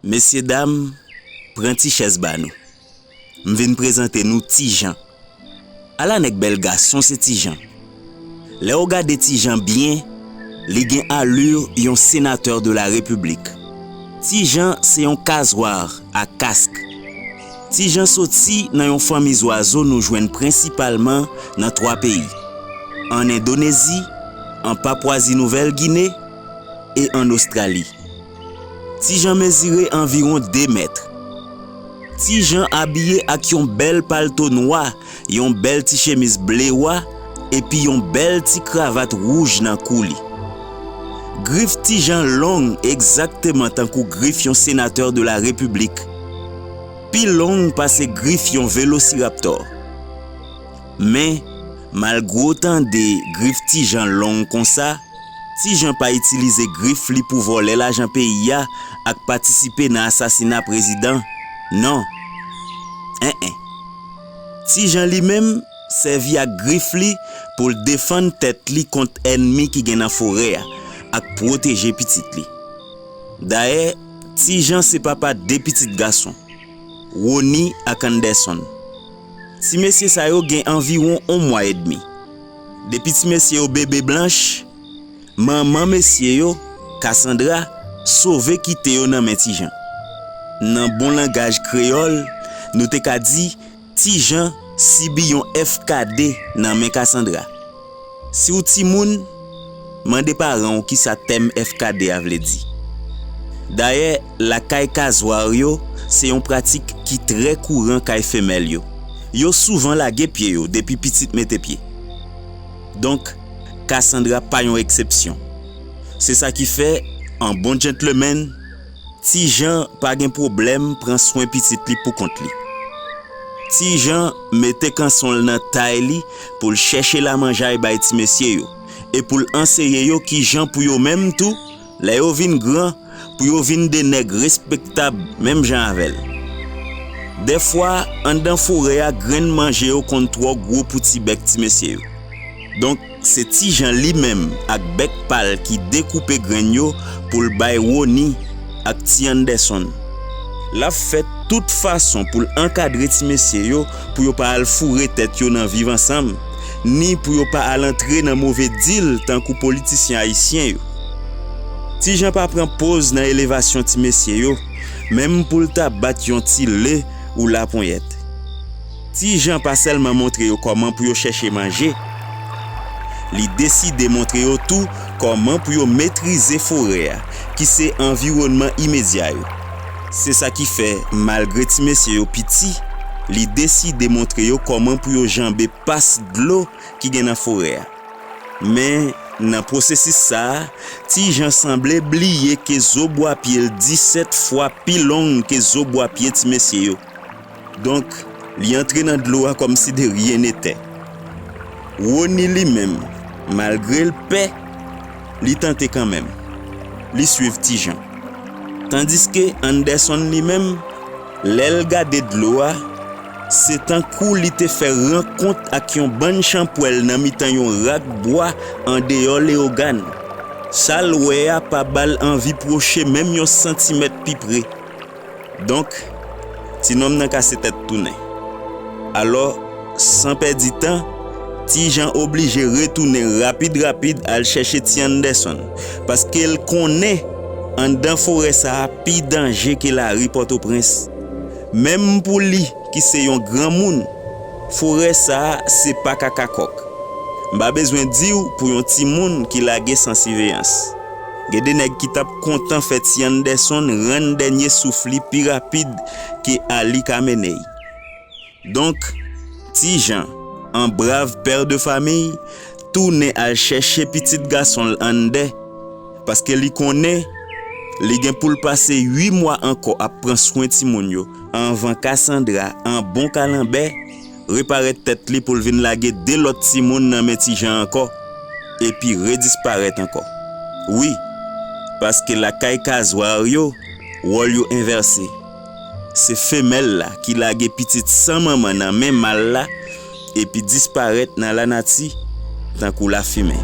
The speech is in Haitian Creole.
Messieurs, dames, prenez ti chaise ba nous. M'vin présenter nous ti Jean. Ala nek bel garçon c'est ti Jean. Les regarde ti Jean bien, li gen allure yon sénateur de la République. Ti Jean c'est yon casoir à casque. Ti Jean sorti dans yon famille oiseau nous joignent principalement dans 3 pays. En Indonésie, en Papouasie-Nouvelle-Guinée et en Australie. Ti Jean mesuré environ 2 mètres. Ti Jean habillé avec yon bel palto noir, yon bel ti chemise bleu et puis yon bel ti cravate rouge nan kouli. Griffe ti Jean long exactement tant que griffe yon sénateur de la République. Pi long passe griffe yon vélociraptor. Mais malgré autant de griffe ti Jean long comme ça, Ti Jean pas utilisé griffe li pour voler l'argent pays a ak participer dans assassinat président. Non. Ti Jean lui-même servi à griffe li pour défendre tête li contre ennemi qui gen dans forêt ak protéger petit li. D'ailleurs, Ti Jean c'est papa de petits garçons. Woni ak Anderson. Ti monsieur sa yo gen environ 1 mois et demi. Depuis ti monsieur yo bébé blanche, maman monsieur yo, Cassandra, sauvé quitte yo nan men Ti Jean. Nan bon langage créole, nous te ka di Ti Jean sibi yon FKD nan men Cassandra. Si ou ti moun, mande parents qui sa thème FKD a vle di. D'ailleurs, la kay kazoar yo, c'est une pratique qui très courant kay femelle yo. Yo souvent lage pied yo depuis petite mette pied. Donc, Cassandra pas une exception. C'est ça qui fait, en bon gentleman, Ti Jean pas gen problème prend soin petit li pour compte li. Ti Jean mette kanson nan taille li pour chercher la manjaille bay ti monsieur yo et pour enseigner yo ki Jean pour yo même tout, la yo vin grand pour yo vin des nègres respectables même Jean avec. Des fois, en dans forêt a grain manger yo contre 3 gros petit bec ti monsieur yo. Donc c'est Ti Jean lui-même ak bec pal qui découpe grain yo pour le bay Woni ak Ti Anderson. La fait toute façon pour encadrer ti monsieur yo pour yo pas al fourrer tête yo nan vivre ensemble ni pour yo pas al entrer dans mauvais deal tant que politicien haïtien yo. Ti Jean pas prend pause dans élévation ti monsieur yo même pour le tabat yon ti lait ou la poignette. Ti Jean pas seulement montrer yo comment pour yo chercher manger, li décide de montrer yo tout comment pour yo maîtriser forêt qui c'est environnement immédiat yo. C'est ça qui fait malgré ti monsieur yo petit, li décide de montrer yo comment pour yo jambe passe de l'eau qui gen dans forêt. Mais dans processus ça, Ti Jean semblait oublier que zo bois pied 17 fois plus long que zo bois pied ti monsieur yo. Donc, li entre dans de l'eau comme si de rien n'était. Woni lui-même, malgré le paix, li tente quand même. Li suivre Ti Jean. Tandis que Anderson lui-même, l'el gade de l'eau, c'est un coup li te fait rencontre ak yon ban champouel nan mitan yon rak bois en dehors les organes. Sal wè a pa bal envie proche même yon centimètre pi près. Donc, ti nom nan ka se tête tourner. Alors, sans perdre du temps, Ti Jean obligé retourner rapide à chercher Ti Anderson parce qu'elle connaît en dans forêt ça pi danger que la rue Port-au-Prince. Même pour lui qui c'est un grand monde, forêt ça c'est pas kakakok. M'pa besoin dire pour un petit monde qui lage sans surveillance. Gade nèg qui tap content fait Ti Anderson rend dernier souffle plus rapide que Ali Khamenei. Donc Ti Jean, un brave père de famille, tourne à chercher petit garçon Andé parce que li connaît li gen pour passer 8 mois encore à prendre soin ti moun yo avant Cassandra en bon calambert réparer tête li pour venir laguer de l'autre ti moun nan men Ti Jean encore et puis redisparaître encore. Oui, parce que la kay kazoar yo wol yo inversé. C'est femelle là qui lague petite sans maman nan men mal là et puis disparaître dans la nature tant qu'on la fumée.